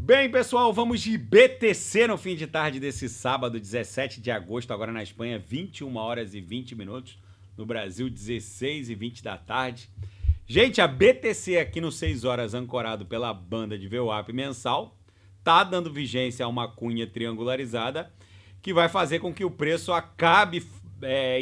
Bem, pessoal, vamos de BTC no fim de tarde desse sábado, 17 de agosto, agora na Espanha, 21 horas e 20 minutos. No Brasil, 16 e 20 da tarde. Gente, a BTC aqui no 6 horas, ancorado pela banda de VWAP mensal, tá dando vigência a uma cunha triangularizada que vai fazer com que o preço acabe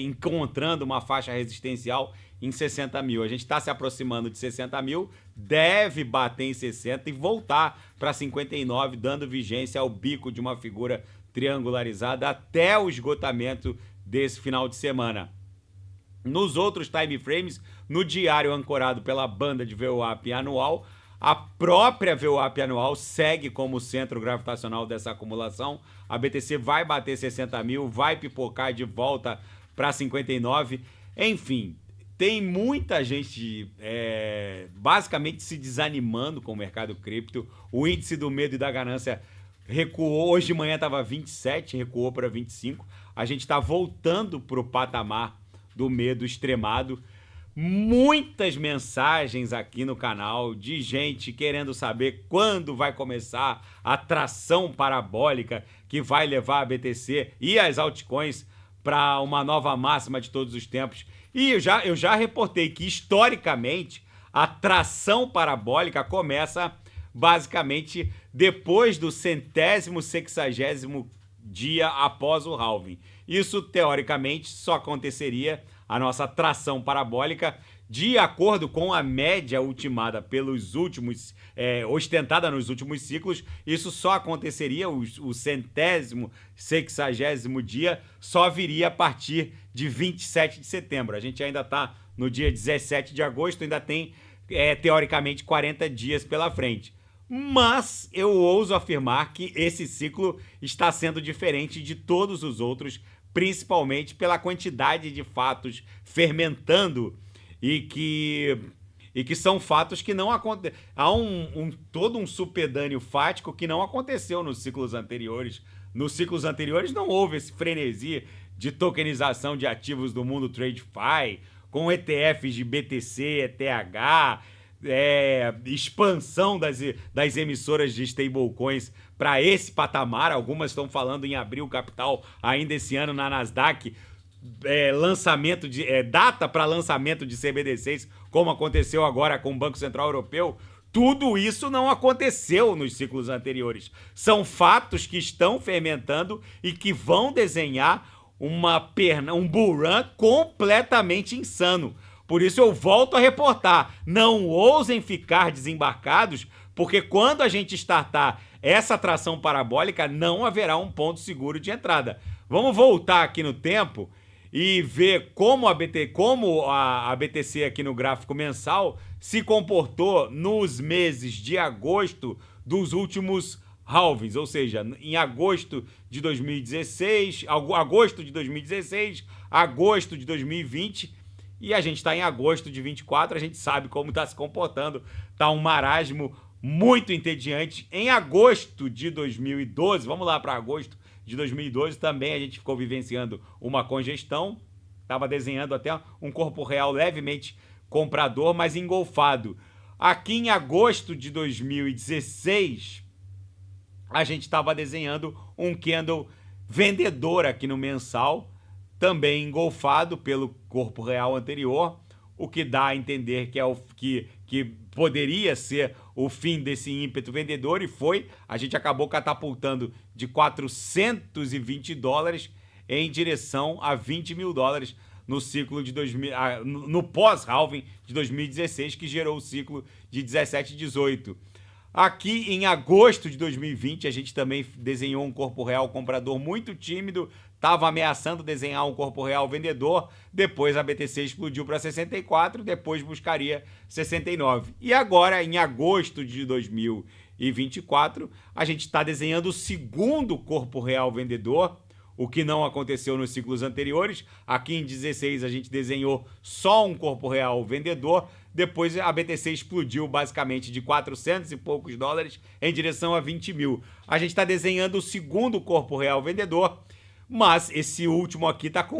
encontrando uma faixa resistencial em 60 mil. A gente está se aproximando de 60 mil, deve bater em 60 e voltar para 59, dando vigência ao bico de uma figura triangularizada até o esgotamento desse final de semana. Nos outros time frames, no diário ancorado pela banda de VWAP anual, a própria VWAP anual segue como centro gravitacional dessa acumulação. A BTC vai bater 60 mil, vai pipocar de volta para 59. Enfim, tem muita gente basicamente se desanimando com o mercado cripto. O índice do medo e da ganância recuou. Hoje de manhã estava 27, recuou para 25. A gente está voltando para o patamar do medo extremado. Muitas mensagens aqui no canal de gente querendo saber quando vai começar a tração parabólica que vai levar a BTC e as altcoins para uma nova máxima de todos os tempos. E eu já reportei que, historicamente, a tração parabólica começa basicamente depois do 100º, 60º dia após o halving. Isso, teoricamente, só aconteceria a nossa tração parabólica de acordo com a média ultimada pelos últimos, ostentada nos últimos ciclos. Isso só aconteceria, o 100º, 60º dia, só viria a partir de 27 de setembro. A gente ainda está no dia 17 de agosto, ainda tem, teoricamente, 40 dias pela frente. Mas eu ouso afirmar que esse ciclo está sendo diferente de todos os outros, principalmente pela quantidade de fatos fermentando e que são fatos que não acontecem. Há todo um supedâneo fático que não aconteceu nos ciclos anteriores. Nos ciclos anteriores não houve esse frenesi de tokenização de ativos do mundo TradeFi, com ETFs de BTC, ETH, expansão das emissoras de stablecoins para esse patamar. Algumas estão falando em abrir o capital ainda esse ano na Nasdaq, data para lançamento de CBDCs, como aconteceu agora com o Banco Central Europeu. Tudo isso não aconteceu nos ciclos anteriores. São fatos que estão fermentando e que vão desenhar um bull run completamente insano. Por isso eu volto a reportar, não ousem ficar desembarcados, porque quando a gente startar essa tração parabólica, não haverá um ponto seguro de entrada. Vamos voltar aqui no tempo e ver como a BTC aqui no gráfico mensal se comportou nos meses de agosto dos últimos halvings, ou seja, em agosto de 2016, agosto de 2016, agosto de 2020, e a gente está em agosto de 24, a gente sabe como está se comportando, está um marasmo muito entediante. Em agosto de 2012, vamos lá para agosto de 2012, também a gente ficou vivenciando uma congestão, estava desenhando até um corpo real levemente comprador, mas engolfado. Aqui em agosto de 2016, a gente estava desenhando um candle vendedor aqui no mensal, também engolfado pelo corpo real anterior, o que dá a entender que poderia ser o fim desse ímpeto vendedor, e foi. A gente acabou catapultando de 420 dólares em direção a 20 mil dólares no ciclo de no pós-halving de 2016, que gerou o ciclo de 17 e 18. Aqui em agosto de 2020, a gente também desenhou um corpo real comprador muito tímido, estava ameaçando desenhar um corpo real vendedor, depois a BTC explodiu para 64, depois buscaria 69. E agora, em agosto de 2024, a gente está desenhando o segundo corpo real vendedor, o que não aconteceu nos ciclos anteriores. Aqui em 16 a gente desenhou só um corpo real vendedor, depois a BTC explodiu basicamente de 400 e poucos dólares em direção a 20 mil. A gente está desenhando o segundo corpo real vendedor, mas esse último aqui tá com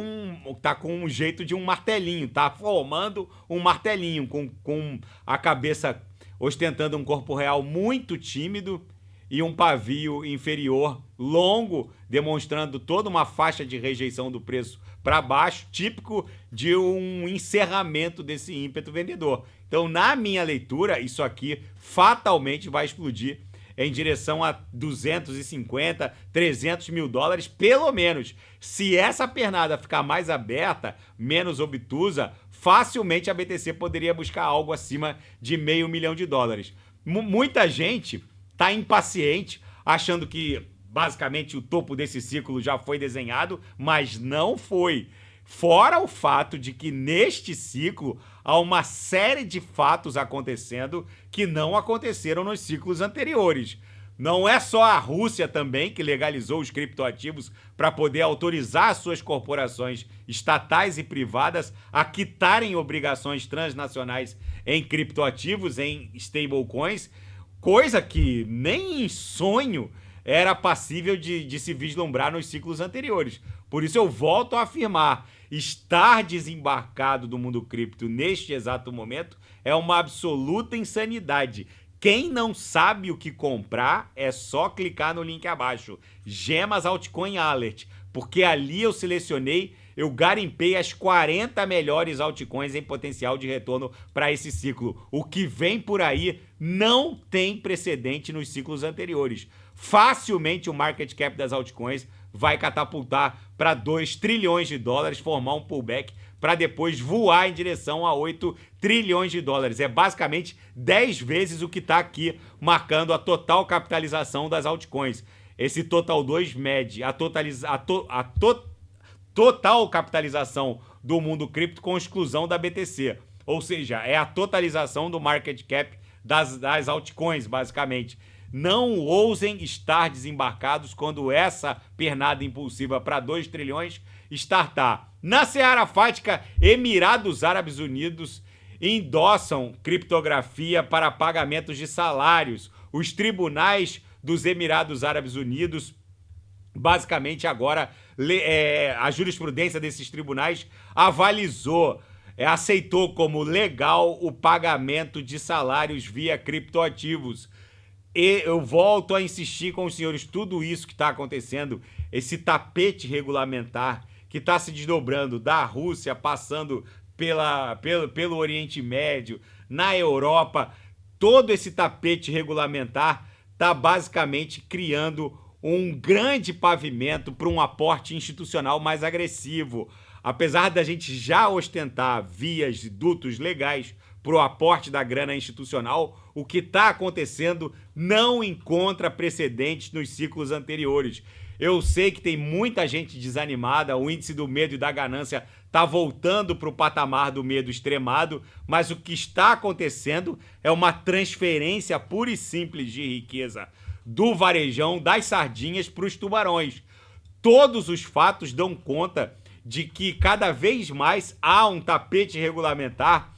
um jeito de um martelinho, tá formando um martelinho, com a cabeça ostentando um corpo real muito tímido e um pavio inferior longo, demonstrando toda uma faixa de rejeição do preço para baixo, típico de um encerramento desse ímpeto vendedor. Então, na minha leitura, isso aqui fatalmente vai explodir em direção a 250, 300 mil dólares, pelo menos. Se essa pernada ficar mais aberta, menos obtusa, facilmente a BTC poderia buscar algo acima de $500 mil. Muita gente está impaciente, achando que basicamente o topo desse ciclo já foi desenhado, mas não foi. Fora o fato de que neste ciclo há uma série de fatos acontecendo que não aconteceram nos ciclos anteriores. Não é só a Rússia também que legalizou os criptoativos para poder autorizar suas corporações estatais e privadas a quitarem obrigações transnacionais em criptoativos, em stablecoins, coisa que nem em sonho era passível de se vislumbrar nos ciclos anteriores. Por isso eu volto a afirmar, estar desembarcado do mundo cripto neste exato momento é uma absoluta insanidade. Quem não sabe o que comprar, é só clicar no link abaixo, Gemas Altcoin Alert, porque ali eu selecionei, eu garimpei as 40 melhores altcoins em potencial de retorno para esse ciclo. O que vem por aí não tem precedente nos ciclos anteriores. Facilmente o market cap das altcoins vai catapultar para 2 trilhões de dólares, formar um pullback para depois voar em direção a 8 trilhões de dólares. É basicamente 10 vezes o que está aqui, marcando a total capitalização das altcoins. Esse Total 2 mede a total capitalização do mundo cripto com exclusão da BTC. Ou seja, é a totalização do market cap das altcoins, basicamente. Não ousem estar desembarcados quando essa pernada impulsiva para 2 trilhões startar. Na seara fática, Emirados Árabes Unidos endossam criptografia para pagamentos de salários. Os tribunais dos Emirados Árabes Unidos, basicamente agora, a jurisprudência desses tribunais avalizou, aceitou como legal o pagamento de salários via criptoativos. E eu volto a insistir com os senhores, tudo isso que está acontecendo, esse tapete regulamentar que está se desdobrando da Rússia, passando pelo Oriente Médio, na Europa, todo esse tapete regulamentar está basicamente criando um grande pavimento para um aporte institucional mais agressivo. Apesar da gente já ostentar vias e dutos legais para o aporte da grana institucional, o que está acontecendo não encontra precedentes nos ciclos anteriores. Eu sei que tem muita gente desanimada, o índice do medo e da ganância está voltando para o patamar do medo extremado, mas o que está acontecendo é uma transferência pura e simples de riqueza do varejão, das sardinhas para os tubarões. Todos os fatos dão conta de que cada vez mais há um tapete regulamentar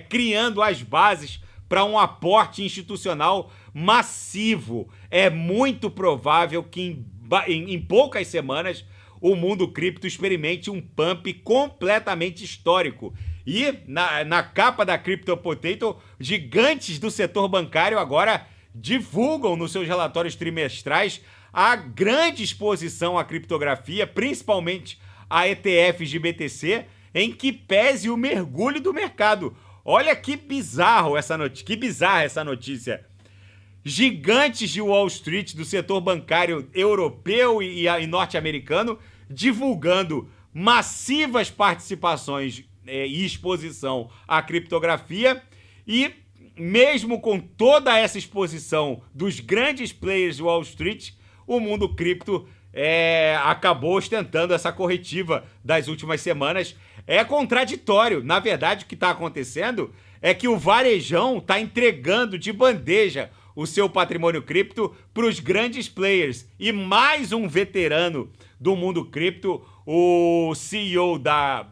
criando as bases para um aporte institucional massivo. É muito provável que em poucas semanas o mundo cripto experimente um pump completamente histórico. E na capa da Crypto Potato, gigantes do setor bancário agora divulgam nos seus relatórios trimestrais a grande exposição à criptografia, principalmente a ETFs de BTC, em que pese o mergulho do mercado. Olha que bizarro que bizarra essa notícia. Gigantes de Wall Street do setor bancário europeu e norte-americano divulgando massivas participações e exposição à criptografia, e mesmo com toda essa exposição dos grandes players de Wall Street, o mundo cripto acabou ostentando essa corretiva das últimas semanas. É contraditório. Na verdade, o que está acontecendo é que o varejão está entregando de bandeja o seu patrimônio cripto para os grandes players. E mais um veterano do mundo cripto, o CEO da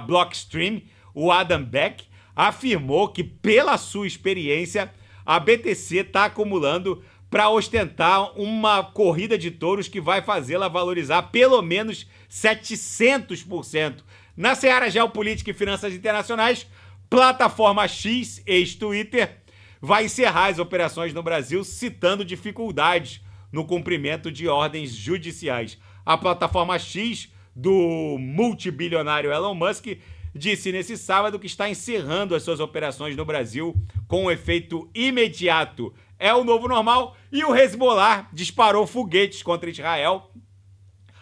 Blockstream, o Adam Back, afirmou que, pela sua experiência, a BTC está acumulando para ostentar uma corrida de touros que vai fazê-la valorizar pelo menos 700%. Na seara geopolítica e finanças internacionais, plataforma X, ex-Twitter, vai encerrar as operações no Brasil, citando dificuldades no cumprimento de ordens judiciais. A plataforma X do multibilionário Elon Musk disse nesse sábado que está encerrando as suas operações no Brasil com um efeito imediato. É o novo normal. E o Hezbollah disparou foguetes contra Israel.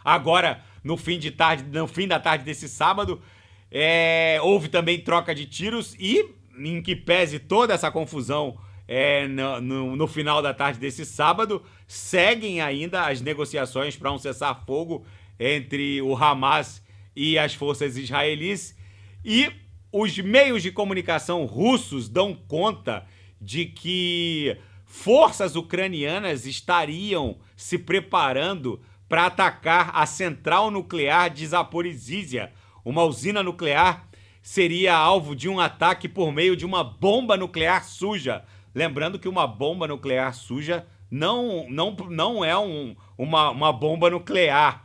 Agora, no fim da tarde desse sábado, houve também troca de tiros e, em que pese toda essa confusão no final da tarde desse sábado, seguem ainda as negociações para um cessar-fogo entre o Hamas e as forças israelis. E os meios de comunicação russos dão conta de que forças ucranianas estariam se preparando para atacar a central nuclear de Zaporizhzhia. Uma usina nuclear seria alvo de um ataque por meio de uma bomba nuclear suja. Lembrando que uma bomba nuclear suja não é uma bomba nuclear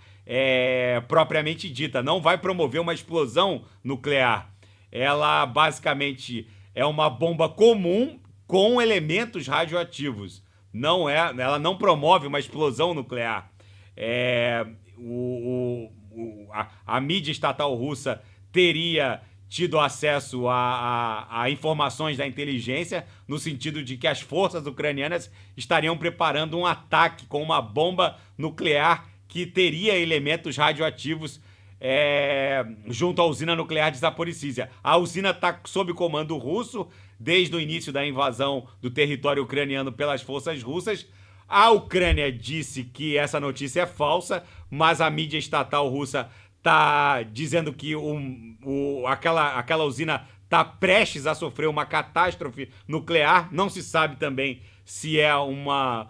propriamente dita, não vai promover uma explosão nuclear. Ela basicamente é uma bomba comum com elementos radioativos. Ela não promove uma explosão nuclear. A mídia estatal russa teria tido acesso a informações da inteligência, no sentido de que as forças ucranianas estariam preparando um ataque com uma bomba nuclear que teria elementos radioativos junto à usina nuclear de Zaporizhzhia. A usina está sob comando russo desde o início da invasão do território ucraniano pelas forças russas. A Ucrânia disse que essa notícia é falsa, mas a mídia estatal russa está dizendo que aquela usina está prestes a sofrer uma catástrofe nuclear. Não se sabe também se é uma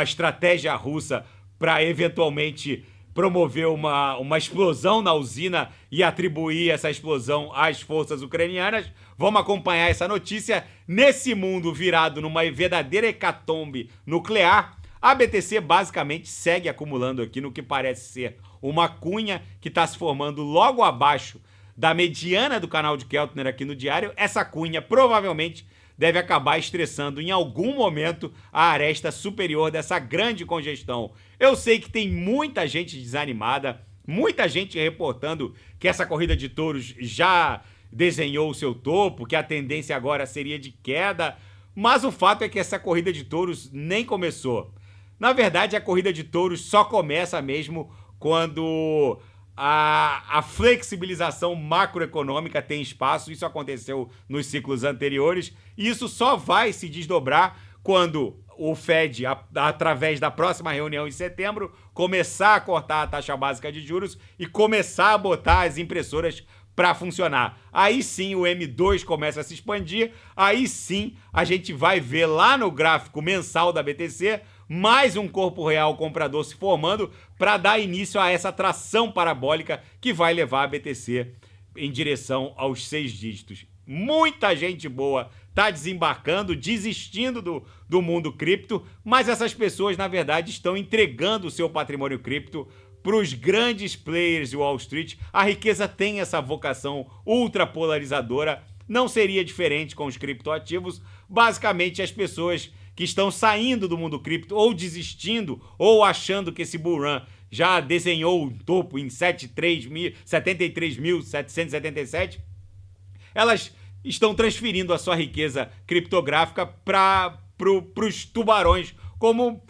estratégia russa para eventualmente promover uma explosão na usina e atribuir essa explosão às forças ucranianas. Vamos acompanhar essa notícia. Nesse mundo virado numa verdadeira hecatombe nuclear, a BTC basicamente segue acumulando aqui no que parece ser uma cunha que está se formando logo abaixo da mediana do canal de Keltner aqui no diário. Essa cunha provavelmente deve acabar estressando em algum momento a aresta superior dessa grande congestão. Eu sei que tem muita gente desanimada, muita gente reportando que essa corrida de touros já desenhou o seu topo, que a tendência agora seria de queda, mas o fato é que essa corrida de touros nem começou. Na verdade, a corrida de touros só começa mesmo quando a flexibilização macroeconômica tem espaço. Isso aconteceu nos ciclos anteriores, e isso só vai se desdobrar quando o Fed, através da próxima reunião em setembro, começar a cortar a taxa básica de juros e começar a botar as impressoras para funcionar. Aí sim o M2 começa a se expandir, aí sim a gente vai ver lá no gráfico mensal da BTC mais um corpo real comprador se formando para dar início a essa tração parabólica que vai levar a BTC em direção aos 6 dígitos. Muita gente boa está desembarcando, desistindo do mundo cripto, mas essas pessoas, na verdade, estão entregando o seu patrimônio cripto para os grandes players de Wall Street. A riqueza tem essa vocação ultrapolarizadora. Não seria diferente com os criptoativos. Basicamente, as pessoas que estão saindo do mundo cripto ou desistindo ou achando que esse bull run já desenhou um topo em 73.777, elas estão transferindo a sua riqueza criptográfica para os tubarões, como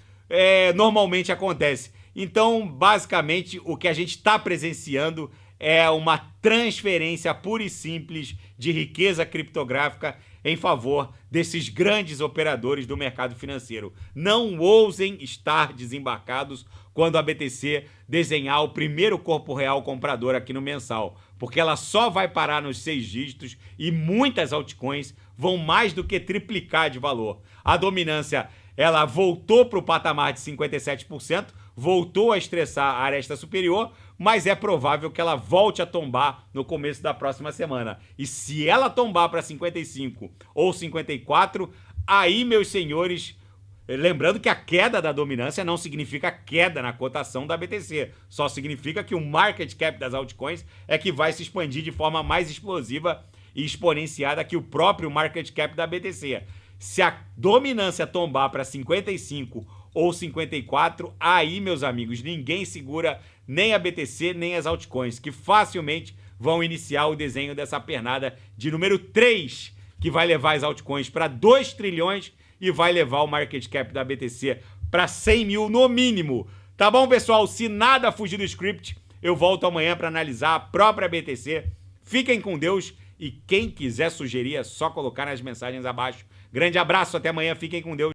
normalmente acontece. Então, basicamente, o que a gente está presenciando é uma transferência pura e simples de riqueza criptográfica em favor desses grandes operadores do mercado financeiro. Não ousem estar desembarcados quando a BTC desenhar o primeiro corpo real comprador aqui no mensal, porque ela só vai parar nos 6 dígitos e muitas altcoins vão mais do que triplicar de valor. A dominância, ela voltou para o patamar de 57%, voltou a estressar a aresta superior, mas é provável que ela volte a tombar no começo da próxima semana. E se ela tombar para 55 ou 54, aí, meus senhores, lembrando que a queda da dominância não significa queda na cotação da BTC, só significa que o market cap das altcoins é que vai se expandir de forma mais explosiva e exponenciada que o próprio market cap da BTC. Se a dominância tombar para 55 ou 54, aí, meus amigos, ninguém segura nem a BTC, nem as altcoins, que facilmente vão iniciar o desenho dessa pernada de número 3, que vai levar as altcoins para 2 trilhões e vai levar o market cap da BTC para 100 mil no mínimo. Tá bom, pessoal? Se nada fugir do script, eu volto amanhã para analisar a própria BTC. Fiquem com Deus e quem quiser sugerir é só colocar nas mensagens abaixo. Grande abraço, até amanhã, fiquem com Deus.